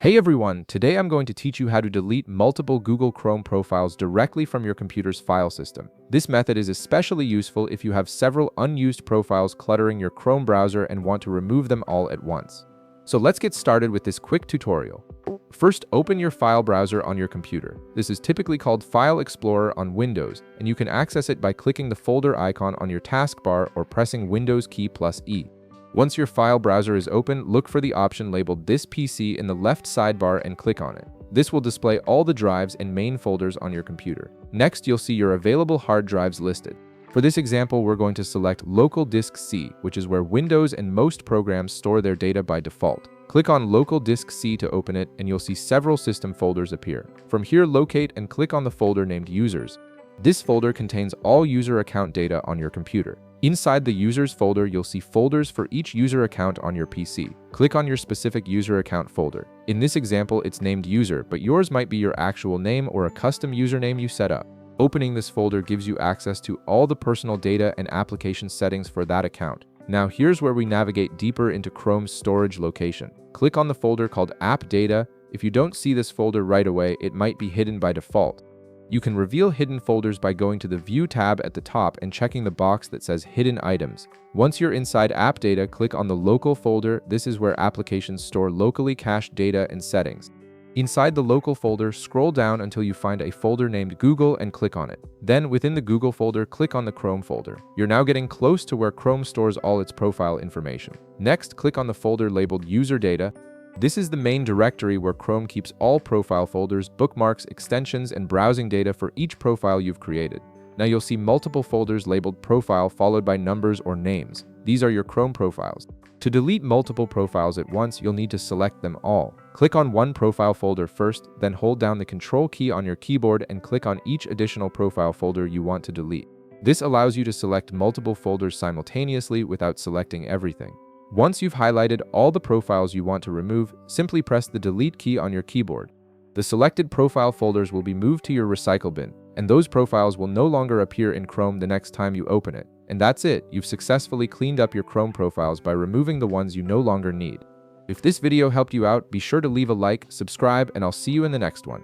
Hey everyone, today I'm going to teach you how to delete multiple Google Chrome profiles directly from your computer's file system. This method is especially useful if you have several unused profiles cluttering your Chrome browser and want to remove them all at once. So let's get started with this quick tutorial. First, open your file browser on your computer. This is typically called File Explorer on Windows, and you can access it by clicking the folder icon on your taskbar or pressing Windows key plus E. Once your file browser is open, look for the option labeled This PC in the left sidebar and click on it. This will display all the drives and main folders on your computer. Next, you'll see your available hard drives listed. For this example, we're going to select Local Disk C, which is where Windows and most programs store their data by default. Click on Local Disk C to open it, and you'll see several system folders appear. From here, locate and click on the folder named Users. This folder contains all user account data on your computer. Inside the Users folder, you'll see folders for each user account on your PC. Click on your specific user account folder. In this example, it's named User, but yours might be your actual name or a custom username you set up. Opening this folder gives you access to all the personal data and application settings for that account. Now here's where we navigate deeper into Chrome's storage location. Click on the folder called App Data. If you don't see this folder right away, it might be hidden by default. You can reveal hidden folders by going to the View tab at the top and checking the box that says Hidden Items. Once you're inside App Data, click on the Local folder. This is where applications store locally cached data and settings. Inside the Local folder, scroll down until you find a folder named Google and click on it. Then, within the Google folder, click on the Chrome folder. You're now getting close to where Chrome stores all its profile information. Next, click on the folder labeled User Data. This is the main directory where Chrome keeps all profile folders, bookmarks, extensions, and browsing data for each profile you've created. Now you'll see multiple folders labeled Profile followed by numbers or names. These are your Chrome profiles. To delete multiple profiles at once, you'll need to select them all. Click on one profile folder first, then hold down the Control key on your keyboard and click on each additional profile folder you want to delete. This allows you to select multiple folders simultaneously without selecting everything. Once you've highlighted all the profiles you want to remove, simply press the Delete key on your keyboard. The selected profile folders will be moved to your recycle bin, and those profiles will no longer appear in Chrome the next time you open it. And that's it, you've successfully cleaned up your Chrome profiles by removing the ones you no longer need. If this video helped you out, be sure to leave a like, subscribe, and I'll see you in the next one.